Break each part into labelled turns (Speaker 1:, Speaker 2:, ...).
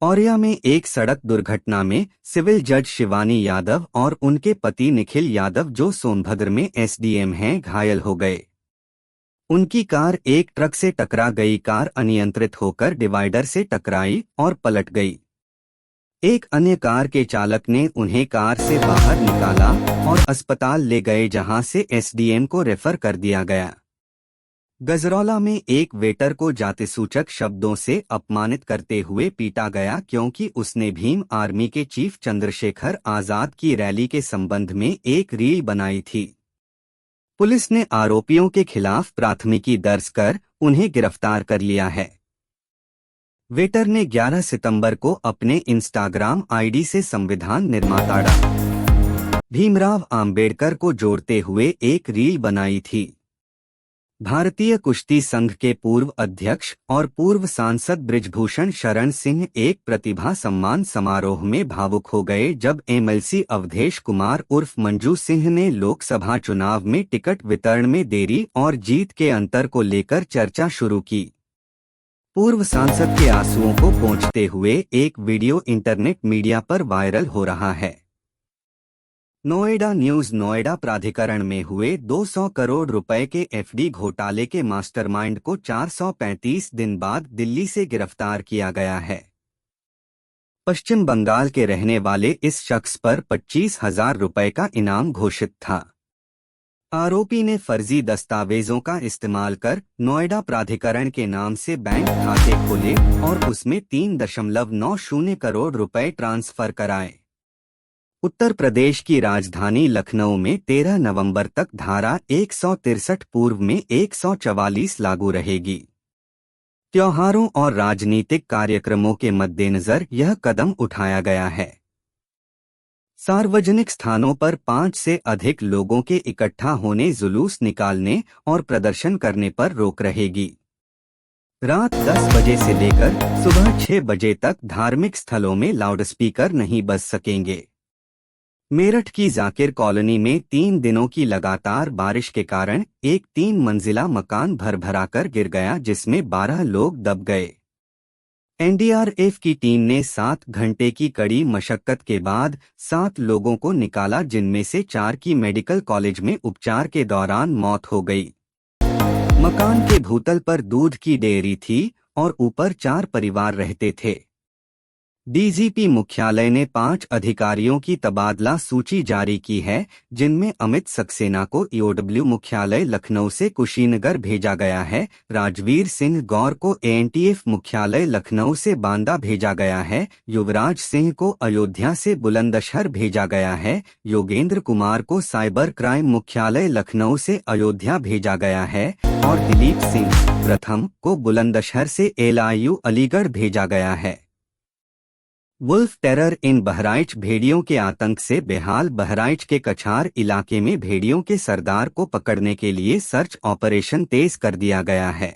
Speaker 1: औरैया में एक सड़क दुर्घटना में सिविल जज शिवानी यादव और उनके पति निखिल यादव, जो सोनभद्र में एसडीएम हैं, घायल हो गए। उनकी कार एक ट्रक से टकरा गई। कार अनियंत्रित होकर डिवाइडर से टकराई और पलट गई। एक अन्य कार के चालक ने उन्हें कार से बाहर निकाला और अस्पताल ले गए, जहां से एसडीएम को रेफर कर दिया गया। गजरौला में एक वेटर को जातिसूचक शब्दों से अपमानित करते हुए पीटा गया, क्योंकि उसने भीम आर्मी के चीफ चंद्रशेखर आजाद की रैली के संबंध में एक रील बनाई थी। पुलिस ने आरोपियों के खिलाफ प्राथमिकी दर्ज कर उन्हें गिरफ्तार कर लिया है। वेटर ने 11 सितंबर को अपने इंस्टाग्राम आईडी से संविधान निर्माता डॉ. भीमराव आम्बेडकर को जोड़ते हुए एक रील बनाई थी। भारतीय कुश्ती संघ के पूर्व अध्यक्ष और पूर्व सांसद बृजभूषण शरण सिंह एक प्रतिभा सम्मान समारोह में भावुक हो गए, जब एमएलसी अवधेश कुमार उर्फ मंजू सिंह ने लोकसभा चुनाव में टिकट वितरण में देरी और जीत के अंतर को लेकर चर्चा शुरू की। पूर्व सांसद के आंसुओं को पोंछते हुए एक वीडियो इंटरनेट मीडिया पर वायरल हो रहा है। नोएडा न्यूज। नोएडा प्राधिकरण में हुए 200 करोड़ रुपए के एफडी घोटाले के मास्टरमाइंड को 435 दिन बाद दिल्ली से गिरफ्तार किया गया है। पश्चिम बंगाल के रहने वाले इस शख्स पर 25,000 रुपए का इनाम घोषित था। आरोपी ने फर्जी दस्तावेजों का इस्तेमाल कर नोएडा प्राधिकरण के नाम से बैंक खाते खोले और उसमें 3.90 करोड़ रुपए ट्रांसफर कराए। उत्तर प्रदेश की राजधानी लखनऊ में 13 नवंबर तक धारा 163 पूर्व में 144 लागू रहेगी। त्योहारों और राजनीतिक कार्यक्रमों के मद्देनजर यह कदम उठाया गया है। सार्वजनिक स्थानों पर 5 से अधिक लोगों के इकट्ठा होने, जुलूस निकालने और प्रदर्शन करने पर रोक रहेगी। रात 10 बजे से लेकर सुबह 6 बजे तक धार्मिक स्थलों में लाउडस्पीकर नहीं बज सकेंगे। मेरठ की जाकिर कॉलोनी में 3 दिनों की लगातार बारिश के कारण एक 3 मंजिला मकान भरभराकर गिर गया, जिसमें 12 लोग दब गए। एनडीआरएफ की टीम ने 7 घंटे की कड़ी मशक्कत के बाद 7 लोगों को निकाला, जिनमें से 4 की मेडिकल कॉलेज में उपचार के दौरान मौत हो गई। मकान के भूतल पर दूध की डेयरी थी और ऊपर 4 परिवार रहते थे। डीजीपी मुख्यालय ने 5 अधिकारियों की तबादला सूची जारी की है, जिनमें अमित सक्सेना को ईओडब्ल्यू मुख्यालय लखनऊ से कुशीनगर भेजा गया है, राजवीर सिंह गौर को एएनटीएफ मुख्यालय लखनऊ से बांदा भेजा गया है, युवराज सिंह को अयोध्या से बुलंदशहर भेजा गया है, योगेंद्र कुमार को साइबर क्राइम मुख्यालय लखनऊ से अयोध्या भेजा गया है और दिलीप सिंह प्रथम को बुलंदशहर से एलआईयू अलीगढ़ भेजा गया है। Wolf terror in Bahraich. भेड़ियों के आतंक से बेहाल बहराइच के कछार इलाके में भेड़ियों के सरदार को पकड़ने के लिए सर्च ऑपरेशन तेज कर दिया गया है।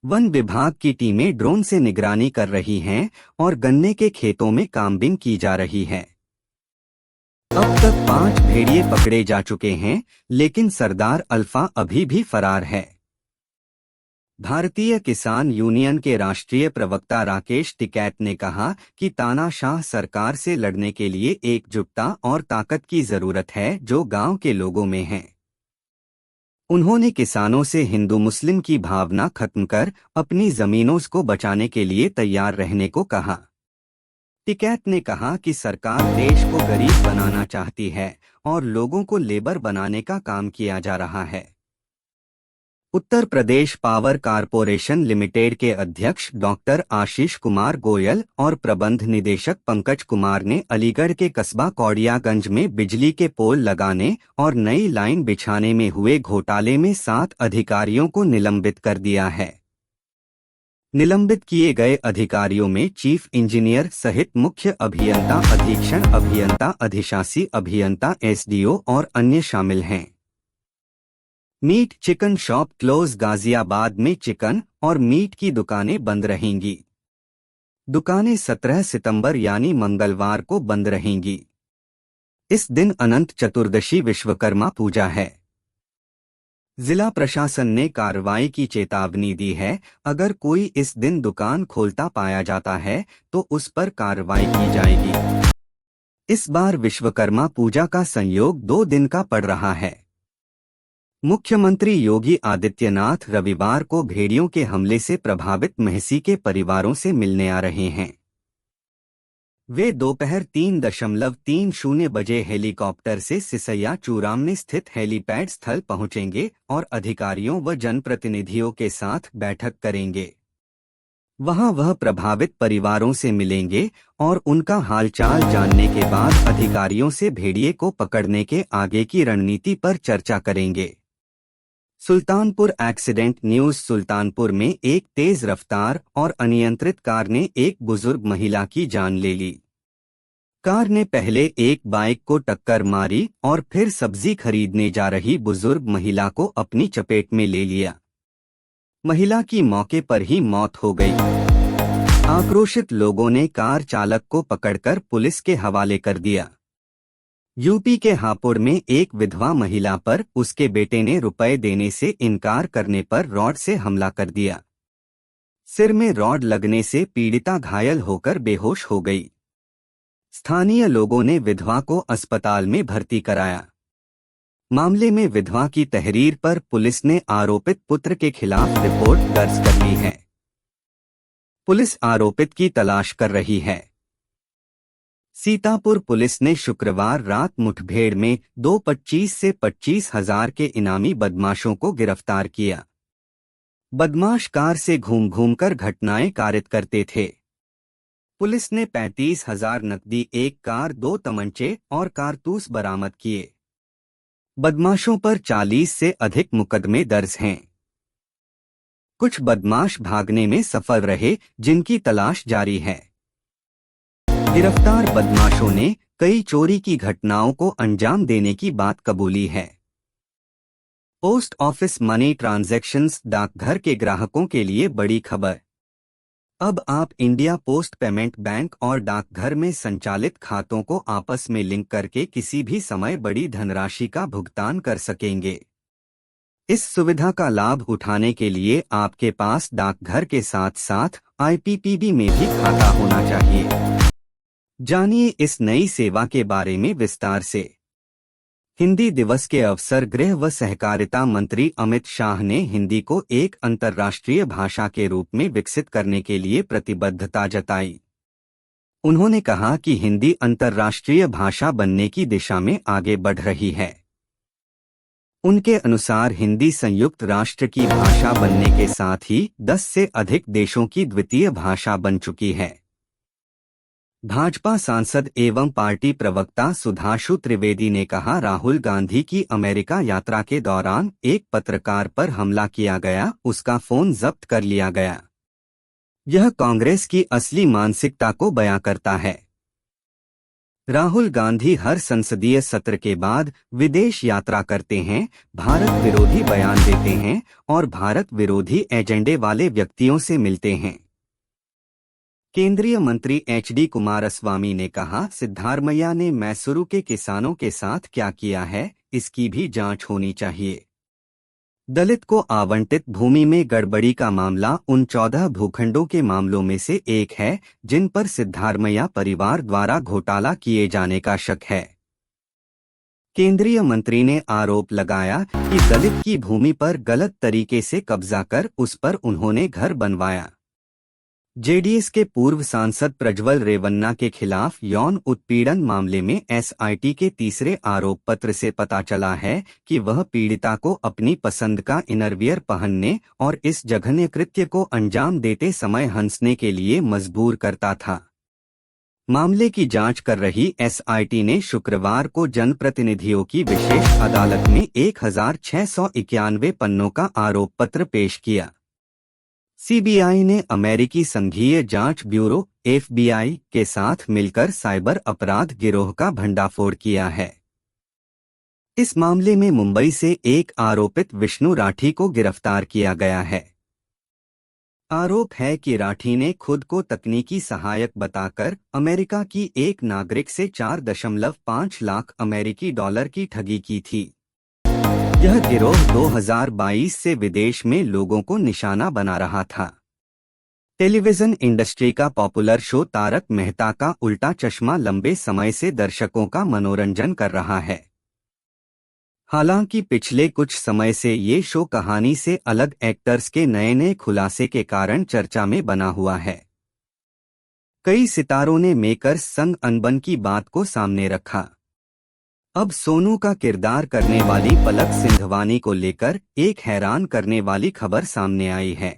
Speaker 1: वन विभाग की टीमें ड्रोन से निगरानी कर रही हैं और गन्ने के खेतों में काम्बिंग की जा रही है। अब तक 5 भेड़िए पकड़े जा चुके हैं, लेकिन सरदार अल्फा अभी भी फरार है। भारतीय किसान यूनियन के राष्ट्रीय प्रवक्ता राकेश टिकैत ने कहा कि तानाशाह सरकार से लड़ने के लिए एकजुटता और ताकत की जरूरत है, जो गांव के लोगों में है। उन्होंने किसानों से हिंदू मुस्लिम की भावना खत्म कर अपनी जमीनों को बचाने के लिए तैयार रहने को कहा। टिकैत ने कहा कि सरकार देश को गरीब बनाना चाहती है और लोगों को लेबर बनाने का काम किया जा रहा है। Uttar Pradesh power corporation limited के अध्यक्ष डॉक्टर आशीष कुमार गोयल और प्रबंध निदेशक पंकज कुमार ने अलीगढ़ के कस्बा कौड़ियागंज में बिजली के पोल लगाने और नई लाइन बिछाने में हुए घोटाले में 7 अधिकारियों को निलंबित कर दिया है। निलंबित किए गए अधिकारियों में चीफ इंजीनियर सहित मुख्य अभियंता, अधीक्षण अभियंता, अधिशासी अभियंता, एसडीओ और अन्य शामिल हैं। Meat chicken shop close. Ghaziabad में चिकन और मीट की दुकानें बंद रहेंगी। दुकानें 17 सितंबर यानी मंगलवार को बंद रहेंगी। इस दिन अनंत चतुर्दशी विश्वकर्मा पूजा है। जिला प्रशासन ने कार्रवाई की चेतावनी दी है। अगर कोई इस दिन दुकान खोलता पाया जाता है तो उस पर कार्रवाई की जाएगी। इस बार विश्वकर्मा पूजा का संयोग 2 दिन का पड़ रहा है। मुख्यमंत्री योगी आदित्यनाथ रविवार को भेड़ियों के हमले से प्रभावित मेहसी के परिवारों से मिलने आ रहे हैं। वे दोपहर 3:30 बजे हेलीकॉप्टर से सिसैया चूरामनी स्थित हेलीपैड स्थल पहुंचेंगे और अधिकारियों व जनप्रतिनिधियों के साथ बैठक करेंगे। वहां वह प्रभावित परिवारों से मिलेंगे और उनका हालचाल जानने के बाद अधिकारियों से भेड़िए को पकड़ने के आगे की रणनीति पर चर्चा करेंगे। Sultanpur accident news. सुल्तानपुर में एक तेज रफ्तार और अनियंत्रित कार ने एक बुजुर्ग महिला की जान ले ली। कार ने पहले एक बाइक को टक्कर मारी और फिर सब्जी खरीदने जा रही बुजुर्ग महिला को अपनी चपेट में ले लिया। महिला की मौके पर ही मौत हो गई। आक्रोशित लोगों ने कार चालक को पकड़कर पुलिस के हवाले कर दिया। यूपी के हापुड़ में एक विधवा महिला पर उसके बेटे ने रुपए देने से इनकार करने पर रॉड से हमला कर दिया। सिर में रॉड लगने से पीड़िता घायल होकर बेहोश हो गई। स्थानीय लोगों ने विधवा को अस्पताल में भर्ती कराया। मामले में विधवा की तहरीर पर पुलिस ने आरोपित पुत्र के खिलाफ रिपोर्ट दर्ज कर ली है। पुलिस आरोपित की तलाश कर रही है। सीतापुर पुलिस ने शुक्रवार रात मुठभेड़ में 25 से 25,000 के इनामी बदमाशों को गिरफ्तार किया। बदमाश कार से घूम घूम कर घटनाएं कारित करते थे। पुलिस ने 35,000 नकदी, एक कार, 2 तमंचे और कारतूस बरामद किए। बदमाशों पर 40 से अधिक मुकदमे दर्ज हैं। कुछ बदमाश भागने में सफल रहे, जिनकी तलाश जारी है। गिरफ्तार बदमाशों ने कई चोरी की घटनाओं को अंजाम देने की बात कबूली है। Post office money transactions. डाकघर के ग्राहकों के लिए बड़ी खबर। अब आप इंडिया पोस्ट पेमेंट बैंक और डाकघर में संचालित खातों को आपस में लिंक करके किसी भी समय बड़ी धनराशि का भुगतान कर सकेंगे। इस सुविधा का लाभ उठाने के लिए आपके पास डाकघर के साथ साथ आईपीपीबी में भी खाता होना चाहिए। जानिए इस नई सेवा के बारे में विस्तार से। हिंदी दिवस के अवसर गृह व सहकारिता मंत्री अमित शाह ने हिंदी को एक अंतर्राष्ट्रीय भाषा के रूप में विकसित करने के लिए प्रतिबद्धता जताई। उन्होंने कहा कि हिंदी अंतर्राष्ट्रीय भाषा बनने की दिशा में आगे बढ़ रही है। उनके अनुसार हिंदी संयुक्त राष्ट्र की भाषा बनने के साथ ही 10 से अधिक देशों की द्वितीय भाषा बन चुकी है। भाजपा सांसद एवं पार्टी प्रवक्ता सुधांशु त्रिवेदी ने कहा, राहुल गांधी की अमेरिका यात्रा के दौरान एक पत्रकार पर हमला किया गया, उसका फोन जब्त कर लिया गया। यह कांग्रेस की असली मानसिकता को बयां करता है। राहुल गांधी हर संसदीय सत्र के बाद विदेश यात्रा करते हैं, भारत विरोधी बयान देते हैं और भारत विरोधी एजेंडे वाले व्यक्तियों से मिलते हैं। केंद्रीय मंत्री एचडी कुमारस्वामी ने कहा, सिद्धारमैया ने मैसूरू के किसानों के साथ क्या किया है, इसकी भी जांच होनी चाहिए। दलित को आवंटित भूमि में गड़बड़ी का मामला उन 14 भूखंडों के मामलों में से एक है जिन पर सिद्धारमैया परिवार द्वारा घोटाला किए जाने का शक है। केंद्रीय मंत्री ने आरोप लगाया कि दलित की भूमि पर गलत तरीके से कब्जा कर उस पर उन्होंने घर बनवाया। जेडीएस के पूर्व सांसद प्रज्वल रेवन्ना के खिलाफ यौन उत्पीड़न मामले में एसआईटी के तीसरे आरोप पत्र से पता चला है कि वह पीड़िता को अपनी पसंद का इनरवियर पहनने और इस जघन्य कृत्य को अंजाम देते समय हंसने के लिए मजबूर करता था। मामले की जांच कर रही एसआईटी ने शुक्रवार को जनप्रतिनिधियों की विशेष अदालत में 1691 पन्नों का आरोप पत्र पेश किया। सीबीआई ने अमेरिकी संघीय जांच ब्यूरो एफबीआई के साथ मिलकर साइबर अपराध गिरोह का भंडाफोड़ किया है। इस मामले में मुंबई से एक आरोपित विष्णु राठी को गिरफ्तार किया गया है। आरोप है कि राठी ने खुद को तकनीकी सहायक बताकर अमेरिका की एक नागरिक से 4.5 लाख अमेरिकी डॉलर की ठगी की थी। यह गिरोह 2022 से विदेश में लोगों को निशाना बना रहा था। टेलीविजन इंडस्ट्री का पॉपुलर शो तारक मेहता का उल्टा चश्मा लंबे समय से दर्शकों का मनोरंजन कर रहा है। हालांकि पिछले कुछ समय से ये शो कहानी से अलग एक्टर्स के नए नए खुलासे के कारण चर्चा में बना हुआ है। कई सितारों ने मेकर्स संग अनबन की बात को सामने रखा। अब सोनू का किरदार करने वाली पलक सिंधवानी को लेकर एक हैरान करने वाली खबर सामने आई है।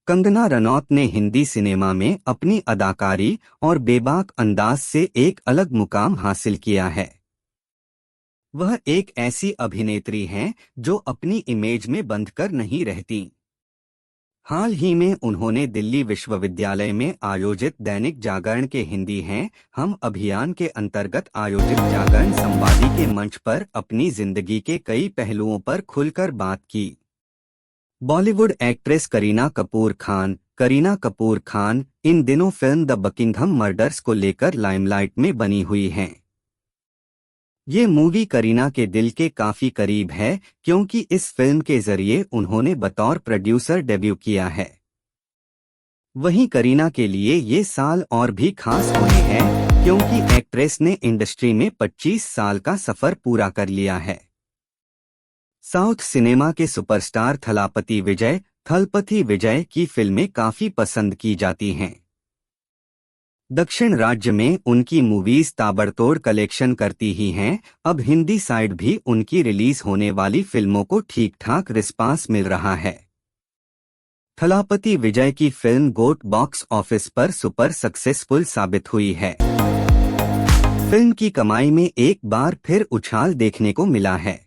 Speaker 1: कंगना रनौत ने हिंदी सिनेमा में अपनी अदाकारी और बेबाक अंदाज से एक अलग मुकाम हासिल किया है। वह एक ऐसी अभिनेत्री हैं जो अपनी इमेज में बंधकर नहीं रहती। हाल ही में उन्होंने दिल्ली विश्वविद्यालय में आयोजित दैनिक जागरण के हिंदी हैं हम अभियान के अंतर्गत आयोजित जागरण संवादी के मंच पर अपनी जिंदगी के कई पहलुओं पर खुलकर बात की। बॉलीवुड एक्ट्रेस करीना कपूर खान इन दिनों फिल्म द बकिंघम मर्डर्स को लेकर लाइमलाइट में बनी हुई हैं। ये मूवी करीना के दिल के काफी करीब है क्योंकि इस फिल्म के जरिए उन्होंने बतौर प्रोड्यूसर डेब्यू किया है। वहीं करीना के लिए ये साल और भी खास होने हैं क्योंकि एक्ट्रेस ने इंडस्ट्री में 25 साल का सफर पूरा कर लिया है। साउथ सिनेमा के सुपरस्टार थलपति विजय की फिल्में काफी पसंद की जाती हैं। दक्षिण राज्य में उनकी मूवीज ताबड़तोड़ कलेक्शन करती ही हैं। अब हिंदी साइड भी उनकी रिलीज होने वाली फिल्मों को ठीक ठाक रिस्पांस मिल रहा है। थलपति विजय की फिल्म गोट बॉक्स ऑफिस पर सुपर सक्सेसफुल साबित हुई है। फिल्म की कमाई में एक बार फिर उछाल देखने को मिला है।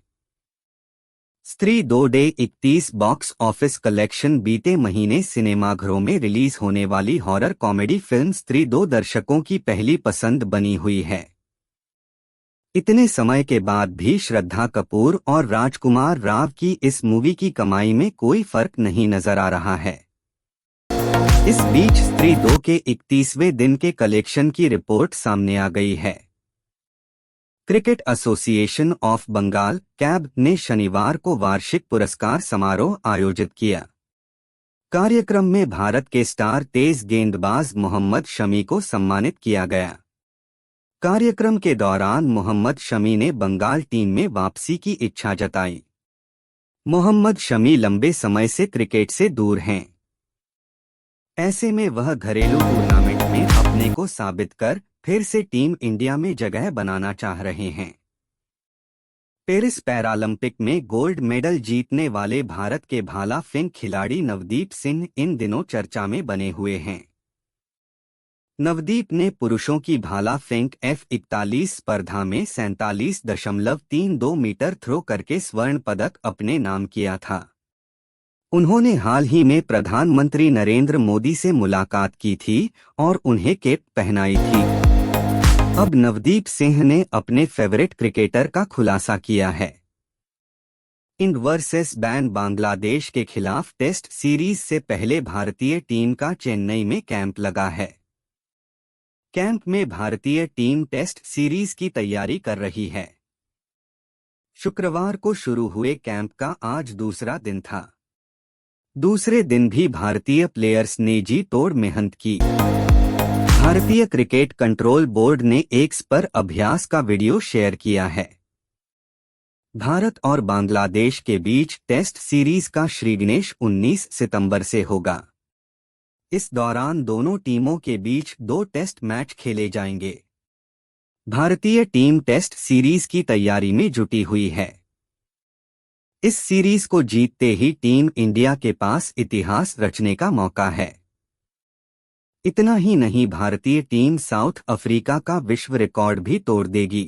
Speaker 1: स्त्री 2 डे 31 बॉक्स ऑफिस कलेक्शन बीते महीने सिनेमाघरों में रिलीज होने वाली हॉरर कॉमेडी फिल्म स्त्री 2 दर्शकों की पहली पसंद बनी हुई है। इतने समय के बाद भी श्रद्धा कपूर और राजकुमार राव की इस मूवी की कमाई में कोई फर्क नहीं नजर आ रहा है। इस बीच स्त्री 2 के 31वें दिन के कलेक्शन की रिपोर्ट सामने आ गई है। Cricket association of Bengal CAB ने शनिवार को वार्षिक पुरस्कार समारोह आयोजित किया। कार्यक्रम में भारत के स्टार तेज गेंदबाज मोहम्मद शमी को सम्मानित किया गया। कार्यक्रम के दौरान मोहम्मद शमी ने बंगाल टीम में वापसी की इच्छा जताई। मोहम्मद शमी लंबे समय से क्रिकेट से दूर हैं। ऐसे में वह घरेलू टूर्नामेंट में अपने को साबित कर फिर से टीम इंडिया में जगह बनाना चाह रहे हैं। पेरिस पैरालंपिक में गोल्ड मेडल जीतने वाले भारत के भाला फेंक खिलाड़ी नवदीप सिंह इन दिनों चर्चा में बने हुए हैं। नवदीप ने पुरुषों की भाला फेंक F41 स्पर्धा में 47.32 मीटर थ्रो करके स्वर्ण पदक अपने नाम किया था। उन्होंने हाल ही में प्रधानमंत्री नरेंद्र मोदी से मुलाकात की थी और उन्हें कैप पहनाई थी। अब नवदीप सिंह ने अपने फेवरेट क्रिकेटर का खुलासा किया है। इंड वर्सेस बैन बांग्लादेश के खिलाफ टेस्ट सीरीज से पहले भारतीय टीम का चेन्नई में कैंप लगा है। कैंप में भारतीय टीम टेस्ट सीरीज की तैयारी कर रही है। शुक्रवार को शुरू हुए कैंप का आज दूसरा दिन था। दूसरे दिन भी भारतीय प्लेयर्स ने जी तोड़ मेहनत की। भारतीय क्रिकेट कंट्रोल बोर्ड ने एक्स पर अभ्यास का वीडियो शेयर किया है। भारत और बांग्लादेश के बीच टेस्ट सीरीज का श्रीगणेश 19 सितंबर से होगा। इस दौरान दोनों टीमों के बीच 2 टेस्ट मैच खेले जाएंगे। भारतीय टीम टेस्ट सीरीज की तैयारी में जुटी हुई है। इस सीरीज को जीतते ही टीम इंडिया के पास इतिहास रचने का मौका है। इतना ही नहीं, भारतीय टीम साउथ अफ्रीका का विश्व रिकॉर्ड भी तोड़ देगी।